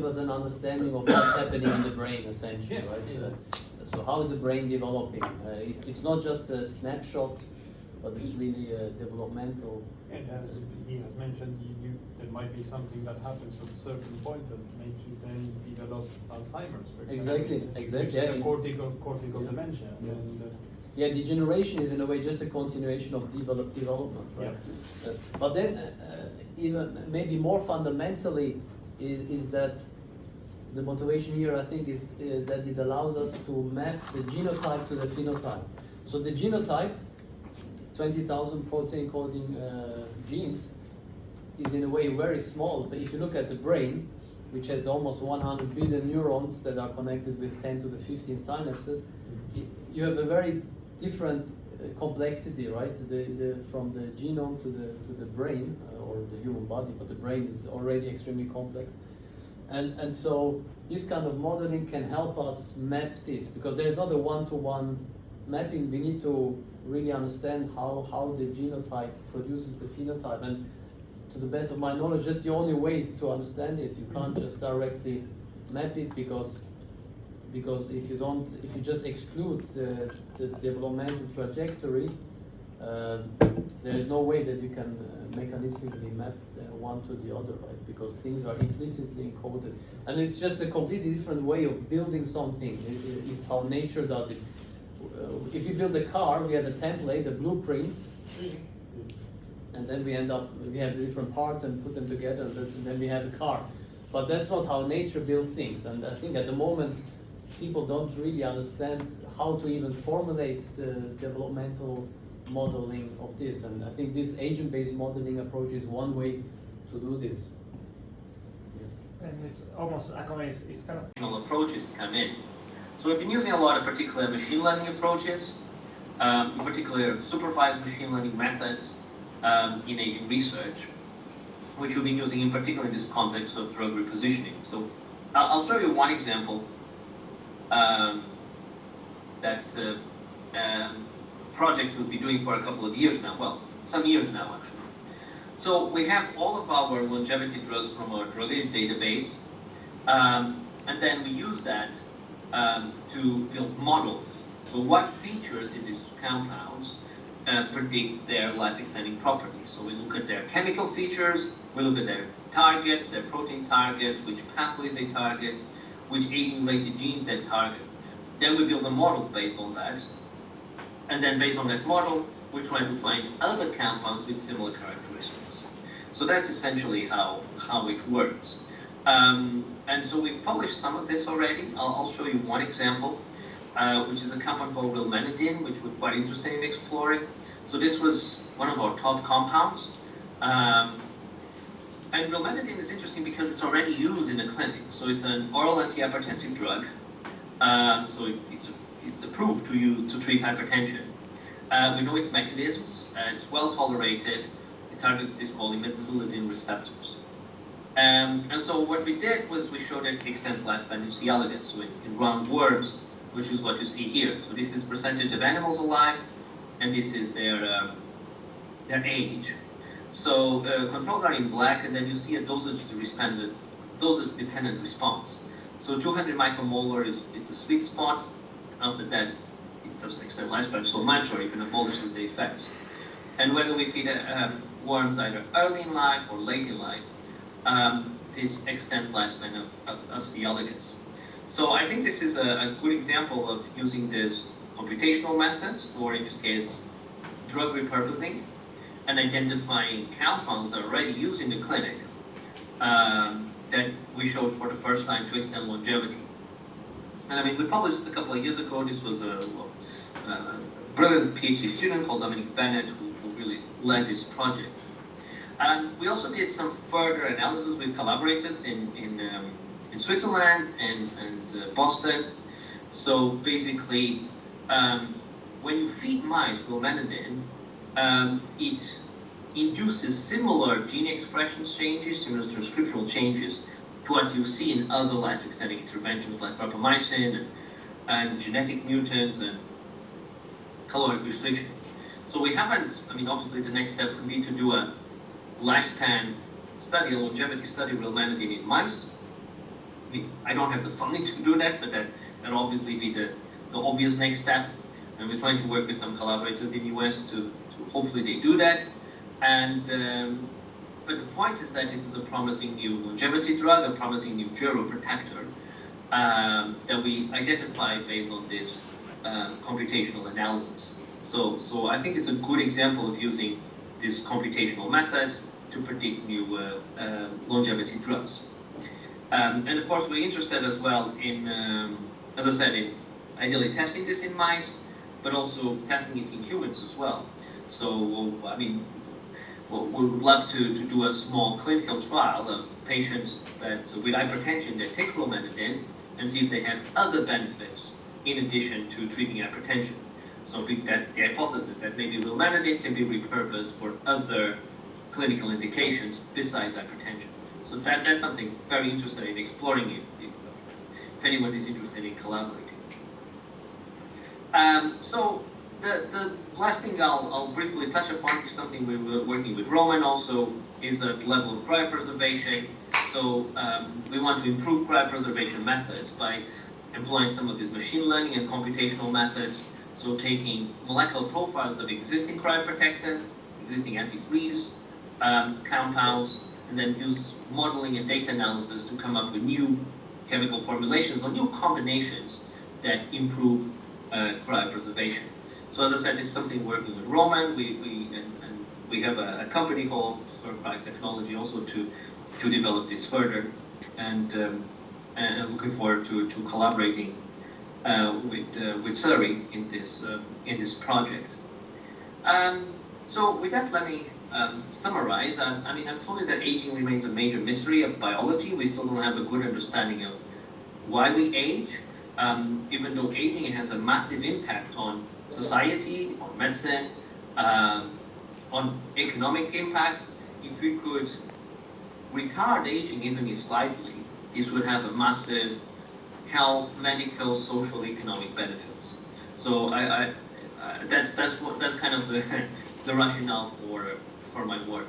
us an understanding of what's happening in the brain, essentially, right? So how is the brain developing? It's not just a snapshot, but it's really a developmental. And as he has mentioned, there might be something that happens at a certain point that makes you then develop Alzheimer's, for example. Exactly. It's a cortical dementia. Yeah. And, yeah, degeneration is in a way just a continuation of development, right? Yeah. But then, even maybe more fundamentally, is that the motivation here, I think, is that it allows us to map the genotype to the phenotype. So the genotype, 20,000 protein coding genes, is in a way very small. But if you look at the brain, which has almost 100 billion neurons that are connected with 10 to the 15 synapses, you have a very different complexity, right? From the genome to the brain, or the human body, but the brain is already extremely complex. And so this kind of modeling can help us map this, because there's not a one-to-one mapping. We need to really understand how the genotype produces the phenotype. And to the best of my knowledge, that's the only way to understand it. You can't just directly map it, because if you just exclude the developmental trajectory, there is no way that you can mechanistically map one to the other, right? Because things are implicitly encoded, and it's just a completely different way of building something. Is how nature does it. If you build a car, we have a template, a blueprint, and then we have the different parts and put them together, and then we have a car. But that's not how nature builds things, and I think at the moment people don't really understand how to even formulate the developmental modeling of this, and I think this agent-based modeling approach is one way to do this. Yes. And it's almost, I mean, it's kind of approaches come in. So we've been using a lot of particular machine learning approaches, in particular supervised machine learning methods in aging research, which we've been using in particular in this context of drug repositioning. So I'll show you one example that project we'll be doing for a couple of years now, well, some years now actually. So we have all of our longevity drugs from our drug age database, and then we use that to build models. So what features in these compounds predict their life-extending properties. So we look at their chemical features, we look at their targets, their protein targets, which pathways they target, which aging-related genes they target. Then we build a model based on that. And then based on that model, we try to find other compounds with similar characteristics. So that's essentially how it works. And so we've published some of this already. I'll show you one example, which is a compound called rilmenidine, which we're quite interested in exploring. So this was one of our top compounds. And rilmenidine is interesting because it's already used in the clinic. So it's an oral antihypertensive drug. So it's approved to treat hypertension. We know its mechanisms. It's well tolerated. It targets these called imidazolidine receptors. And so what we did was we showed it extends lifespan in C. elegans, so in round worms, which is what you see here. So this is percentage of animals alive, and this is their age. So controls are in black, and then you see a dosage-dependent response. So 200 micromolar is the sweet spot. After that, it doesn't extend lifespan so much, or even abolishes the effects. And whether we feed worms either early in life or late in life, this extends lifespan of C. elegans. So I think this is a good example of using these computational methods for, in this case, drug repurposing and identifying compounds that are already used in the clinic that we showed for the first time to extend longevity. And I mean, we published this a couple of years ago. This was a brilliant PhD student called Dominic Bennett who really led this project. We also did some further analysis with collaborators in Switzerland and Boston. So basically, when you feed mice rilmenidine, it induces similar gene expression changes, similar transcriptional changes to what you see in other life-extending interventions like rapamycin and genetic mutants and caloric restriction. So we haven't, I mean, obviously the next step would be to do a lifespan study, a longevity study of rilmenidine in mice. I don't have the funding to do that, but that'll obviously be the obvious next step. And we're trying to work with some collaborators in the US to hopefully they do that. And but the point is that this is a promising new longevity drug, a promising new geroprotector that we identified based on this computational analysis. So I think it's a good example of using these computational methods to predict new longevity drugs. And of course, we're interested as well in, as I said, in ideally testing this in mice, but also testing it in humans as well. So, I mean, we would love to do a small clinical trial of patients that with hypertension that take roumanidine and see if they have other benefits in addition to treating hypertension. So that's the hypothesis, that maybe roumanidine can be repurposed for other clinical indications besides hypertension. So that's something very interested in exploring it, if anyone is interested in collaborating. So the last thing I'll briefly touch upon is something we were working with Roman also, is at the level of cryopreservation. So we want to improve cryopreservation methods by employing some of these machine learning and computational methods. So taking molecular profiles of existing cryoprotectants, existing antifreeze compounds, and then use modeling and data analysis to come up with new chemical formulations or new combinations that improve cryopreservation. So as I said, this is something working with Roman. We have a company called Surrey Technology also to develop this further, and looking forward to collaborating with Surrey in this project. So with that, let me summarize. I mean, I've told you that aging remains a major mystery of biology. We still don't have a good understanding of why we age, even though aging has a massive impact on society, on medicine, on economic impact. If we could retard aging even if slightly, this would have a massive health, medical, social, economic benefits. So that's kind of the rationale for my work.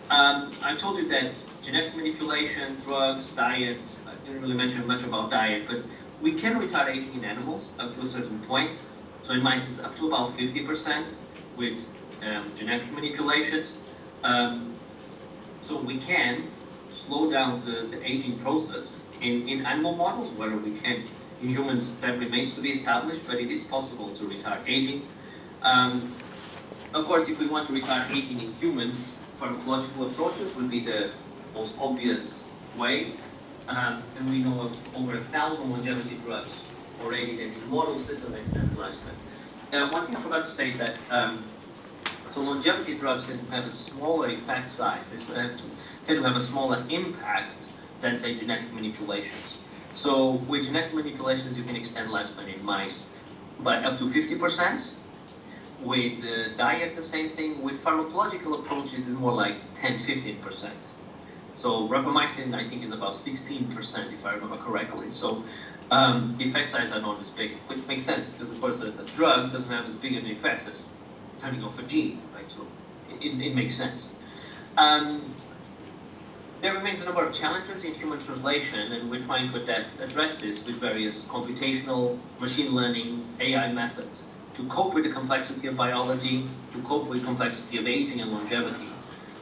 I told you that genetic manipulation, drugs, diets. I didn't really mention much about diet, but we can retard aging in animals up to a certain point. So in mice, it's up to about 50% with genetic manipulations. So we can slow down the aging process in animal models, whether we can in humans, that remains to be established, but it is possible to retard aging. Of course, if we want to retard aging in humans, pharmacological approaches would be the most obvious way. And we know of over 1,000 longevity drugs already in the model system extends lifespan. One thing I forgot to say is that so longevity drugs tend to have a smaller effect size. They tend to have a smaller impact than, say, genetic manipulations. So with genetic manipulations, you can extend lifespan in mice by up to 50%. With diet, the same thing. With pharmacological approaches, it's more like 10-15%. So rapamycin, I think, is about 16%, if I remember correctly. So the effect size are not as big, which makes sense, because of course a drug doesn't have as big an effect as turning off a gene, right? So it makes sense. There remains a number of challenges in human translation, and we're trying to address this with various computational, machine learning, AI methods to cope with the complexity of biology, to cope with complexity of aging and longevity.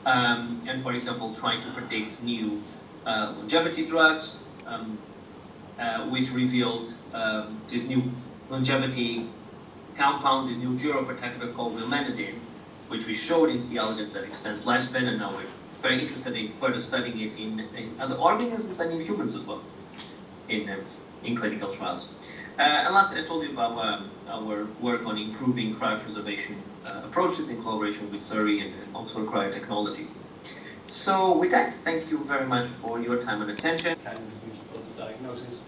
And for example, trying to predict new longevity drugs, which revealed this new longevity compound, this new geroprotector called roumanidine, which we showed in C. elegans that extends lifespan, and now we're very interested in further studying it in other organisms and in humans as well, in clinical trials. And lastly, I told you about our work on improving cryopreservation approaches in collaboration with Surrey and also cryotechnology. So with that, thank you very much for your time and attention. Can be used for the diagnosis,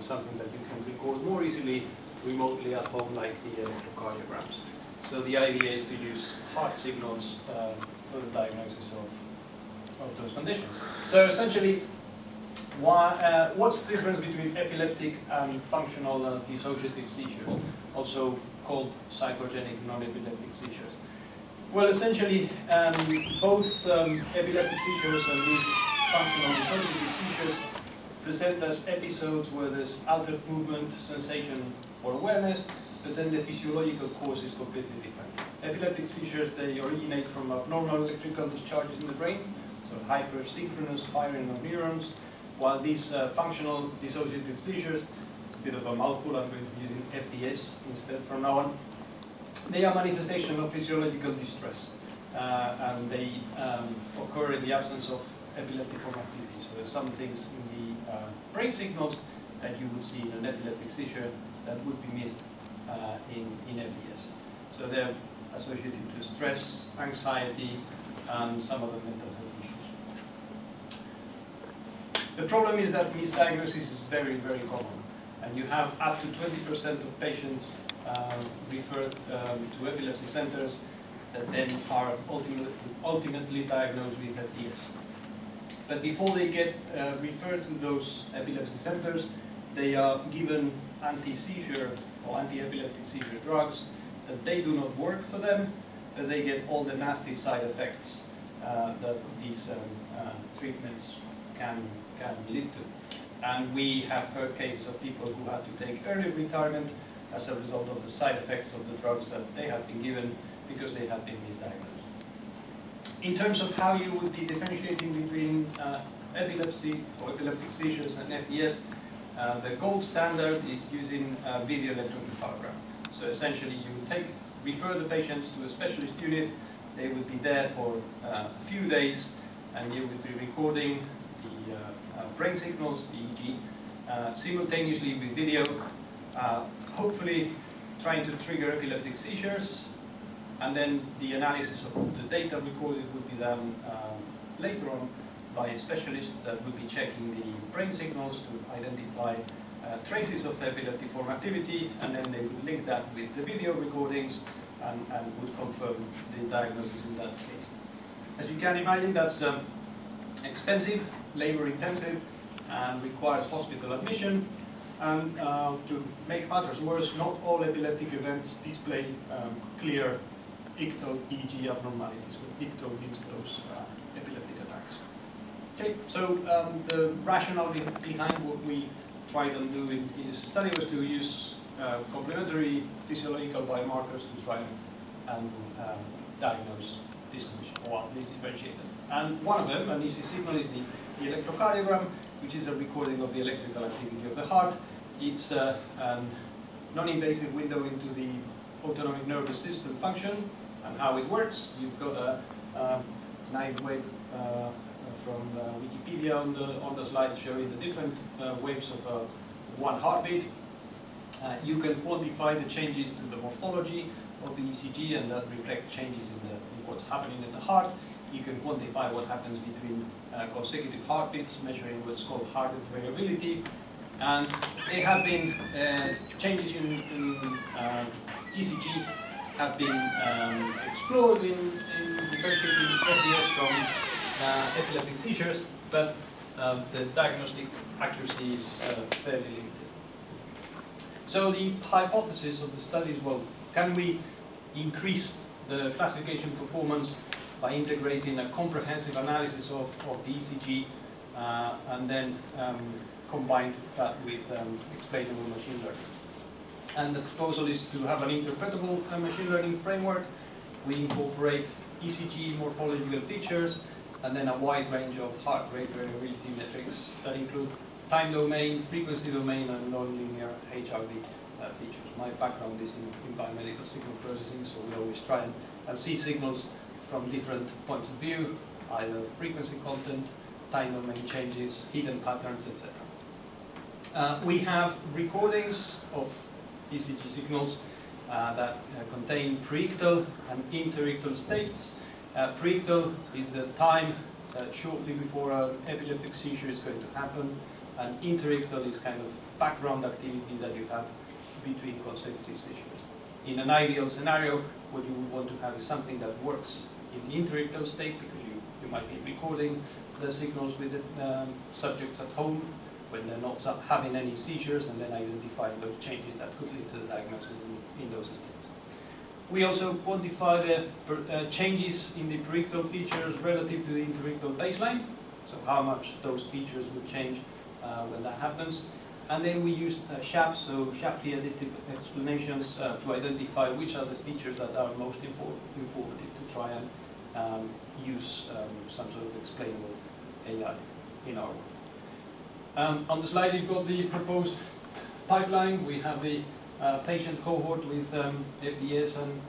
something that you can record more easily remotely at home, like the electrocardiograms. So the idea is to use heart signals for the diagnosis of those conditions. So essentially, what's the difference between epileptic and functional dissociative seizures, also called psychogenic non-epileptic seizures? Well, essentially, both epileptic seizures and these functional dissociative seizures present as episodes where there's altered movement, sensation, or awareness, but then the physiological cause is completely different. Epileptic seizures, they originate from abnormal electrical discharges in the brain, so hypersynchronous firing of neurons, while these functional dissociative seizures, it's a bit of a mouthful, I'm going to be using FDS instead from now on, they are manifestation of physiological distress, and they occur in the absence of epileptiform activity. So there's some things in the brain signals that you would see in an epileptic seizure that would be missed in FDS. So they're associated to stress, anxiety, and some other mental health issues. The problem is that misdiagnosis is very, very common, and you have up to 20% of patients referred to epilepsy centers that then are ultimately diagnosed with FDS. But before they get referred to those epilepsy centers, they are given anti-seizure or anti-epileptic seizure drugs that they do not work for them, but they get all the nasty side effects that these treatments can lead to. And we have heard cases of people who had to take early retirement as a result of the side effects of the drugs that they have been given because they have been misdiagnosed. In terms of how you would be differentiating between epilepsy or epileptic seizures and FDS, the gold standard is using video electroencephalogram. So essentially you refer the patients to a specialist unit, they would be there for a few days, and you would be recording the brain signals, the EEG, simultaneously with video, hopefully trying to trigger epileptic seizures, and then the analysis of the data recorded would be done later on by specialists that would be checking the brain signals to identify traces of epileptiform activity, and then they would link that with the video recordings and would confirm the diagnosis in that case. As you can imagine, that's expensive, labor-intensive, and requires hospital admission. And to make matters worse, not all epileptic events display clear ictal EEG abnormalities. Ictal gives those epileptic attacks. Okay, so the rationale behind what we tried to do in this study was to use complementary physiological biomarkers to try and diagnose this condition, or at least differentiate them. And one of them, an easy signal, is the electrocardiogram, which is a recording of the electrical activity of the heart. It's a non-invasive window into the autonomic nervous system function and how it works. You've got a nice wave from Wikipedia on the slide showing the different waves of one heartbeat. You can quantify the changes to the morphology of the ECG, and that reflects changes in what's happening in the heart. You can quantify what happens between consecutive heartbeats, measuring what's called heart rate variability. And there have been changes in ECGs have been explored in differentiating FDS from epileptic seizures, but the diagnostic accuracy is fairly limited. So the hypothesis of the study is, well, can we increase the classification performance by integrating a comprehensive analysis of the ECG and then combine that with explainable machine learning? And the proposal is to have an interpretable machine learning framework. We incorporate ECG morphological features and then a wide range of heart rate variability metrics that include time domain, frequency domain, and nonlinear HRV features. My background is in biomedical signal processing, so we always try and see signals from different points of view, either frequency content, time domain changes, hidden patterns, etc. We have recordings of ECG signals that contain preictal and interictal states. Preictal is the time shortly before an epileptic seizure is going to happen, and interictal is kind of background activity that you have between consecutive seizures. In an ideal scenario, what you would want to have is something that works in the interictal state, because you might be recording the signals with the subjects at home when they're not having any seizures, and then identifying those changes that could lead to the diagnosis in those states. We also quantify the changes in the preictal features relative to the interictal baseline, so how much those features would change when that happens. And then we used SHAP, so Shapley additive explanations, to identify which are the features that are most informative to try and use some sort of explainable AI in our work. On the slide you've got the proposed pipeline. We have the patient cohort with FDS and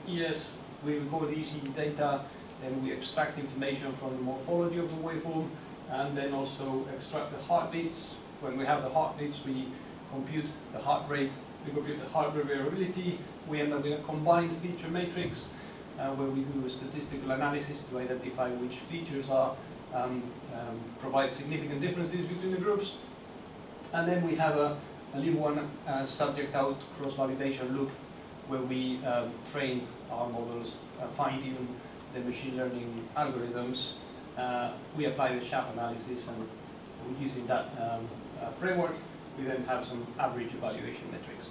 ES. We record the ECG data, then we extract information from the morphology of the waveform, and then also extract the heartbeats. When we have the heartbeats, we compute the heart rate, we compute the heart rate variability. We end up with a combined feature matrix where we do a statistical analysis to identify which features are provide significant differences between the groups. And then we have a little one subject out cross-validation loop where we train our models, fine-tune the machine learning algorithms. We apply the SHAP analysis, and using that framework, we then have some average evaluation metrics.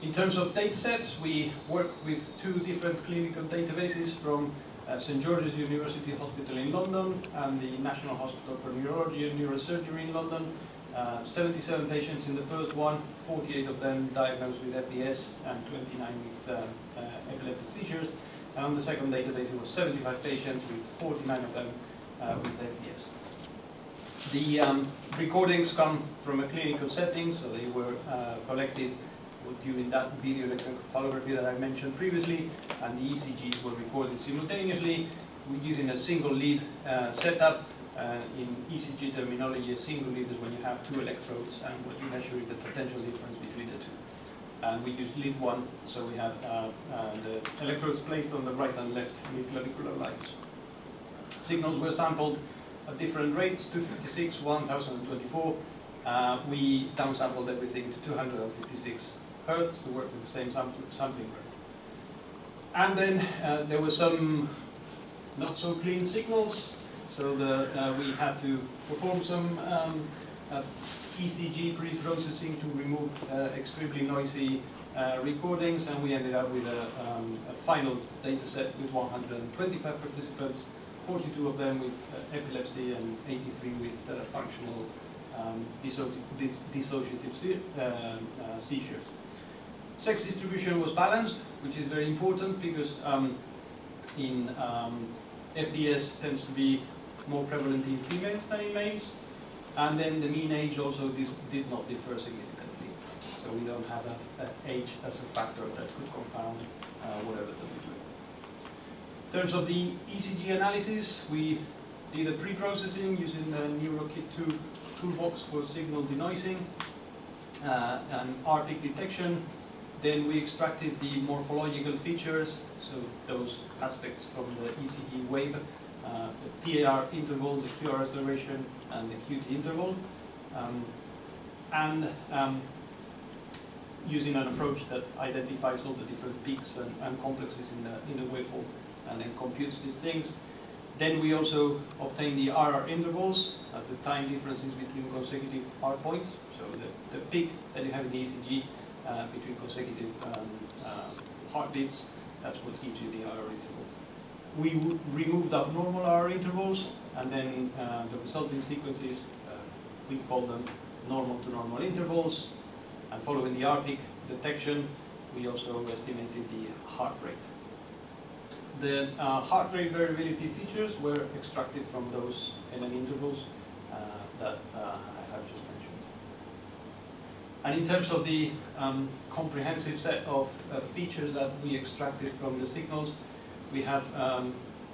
In terms of data sets, we work with two different clinical databases from St George's University Hospital in London and the National Hospital for Neurology and Neurosurgery in London. 77 patients in the first one, 48 of them diagnosed with FDS and 29 with epileptic seizures. And on the second database, it was 75 patients with 49 of them with FDS. The recordings come from a clinical setting, so they were collected during that video electroencephalography that I mentioned previously, and the ECGs were recorded simultaneously. We're using a single lead setup. In ECG terminology, a single lead is when you have two electrodes, and what you measure is the potential difference between the two. And we used lead 1, so we have the electrodes placed on the right and left mid-clavicular lines. Signals were sampled at different rates, 256, 1024. We downsampled everything to 256 Hertz to work with the same sampling rate. And then there were some not so clean signals, so we had to perform some ECG pre-processing to remove extremely noisy recordings, and we ended up with a final data set with 125 participants, 42 of them with epilepsy and 83 with functional dissociative seizures. Sex distribution was balanced, which is very important because in FDS tends to be more prevalent in females than in males, and then the mean age also did not differ significantly. So we don't have age as a factor that could confound whatever that we do. In terms of the ECG analysis, we did a pre-processing using the NeuroKit2 toolbox for signal denoising and RPIC detection. Then we extracted the morphological features, so those aspects from the ECG wave, the PAR interval, the QR acceleration, and the QT interval, and using an approach that identifies all the different peaks and complexes in the waveform, and then computes these things. Then we also obtain the RR intervals as the time differences between consecutive R points, so the peak that you have in the ECG between consecutive heartbeats, that's what gives you the RR interval. We removed abnormal RR intervals, and then the resulting sequences, we call them normal to normal intervals, and following the RPIC detection, we also estimated the heart rate. The heart rate variability features were extracted from those NN intervals that I have just mentioned. And in terms of the comprehensive set of features that we extracted from the signals, we have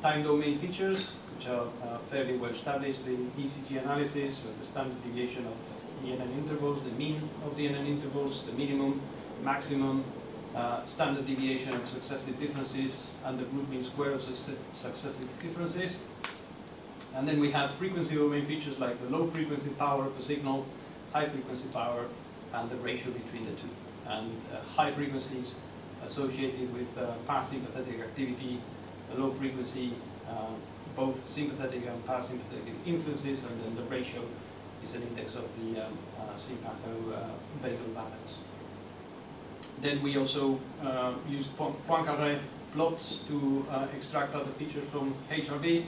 time domain features, which are fairly well established in ECG analysis, so the standard deviation of the NN intervals, the mean of the NN intervals, the minimum, maximum, standard deviation of successive differences, and the root mean square of successive differences. And then we have frequency domain features like the low frequency power of the signal, high frequency power, and the ratio between the two. And high frequencies associated with parasympathetic activity, the low frequency, both sympathetic and parasympathetic influences, and then the ratio is an index of the sympatho-vagal balance. Then we also used Poincaré plots to extract other features from HRV.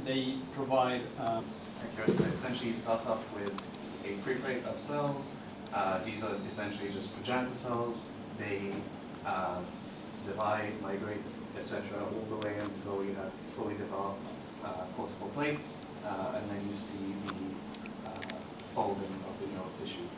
They provide. Essentially, you start off with a preprate of cells. These are essentially just progenitor cells. They divide, migrate, etc., all the way until you have fully developed cortical plate, and then you see the folding of the neural tissue.